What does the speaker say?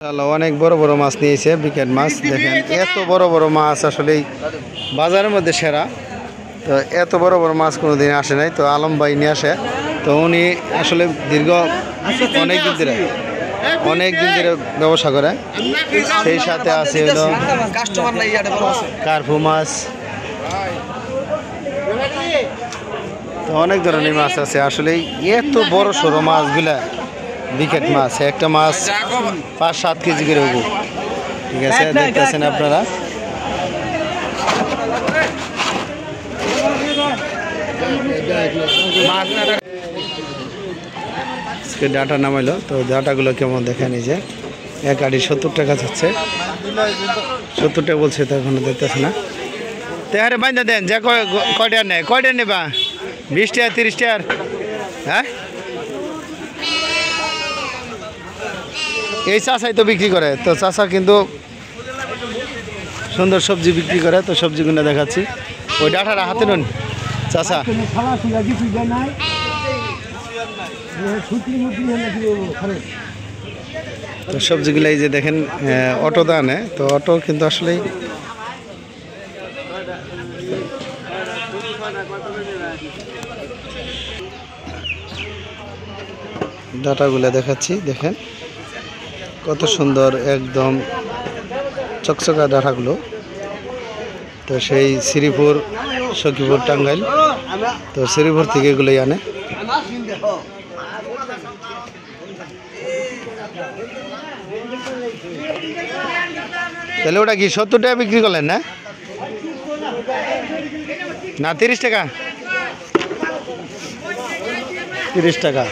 অনেক বড় বড় মাছ নিয়েছে, বিকেট মাছ। দেখেন এত বড় বড় মাছ আসলেই বাজারের মধ্যে সেরা। তো এত বড় বড় মাছ কোনোদিন আসে নাই, তো আলম ভাই নিয়ে আসে। তো উনি আসলে দীর্ঘ অনেক দিন ধরে ব্যবসা করে। সেই সাথে আছে হলো কার্পু মাছ, তো অনেক ধরনের মাছ আছে। আসলে এত বড় সড়ো মাছগুলা বিকেট মাছ, একটা মাছ 5-7 কেজি করে হবো। ঠিক আছে, দেখতেছেন আপনারা। ডাটা নামাইলো, তো ডাটাগুলো কেমন দেখেন। এই যে এক আড়ি 70 টাকা যাচ্ছে, 70 টাকা বলছে, তো এখনো দেখতেছে না। তেহারে বাইন্দা দেন, যা কয়টা নেয়, কয়টা নেবা? 20 টাকা 30 টাকার? হ্যাঁ, এই চাষাই তো বিক্রি করে। তো চাষা কিন্তু সুন্দর সবজি বিক্রি করে, তো সবজিগুলো দেখাচ্ছি। ওই ডাটাটা হাতে নেন চাষা। তো সবজিগুলো এই যে দেখেন, অটো দানে, তো অটো কিন্তু আসলেই ডাটাগুলো দেখাচ্ছি। দেখেন কত সুন্দর, একদম চকচকা ডাটাগুলো। তো সেই শ্রীপুর, সখীপুর, টাঙ্গাইল, তো শ্রীপুর থেকে এগুলোই আনে। তাহলে ওটা কি 70 টাকা বিক্রি করলেন না? না 30 টাকা? 30 টাকা।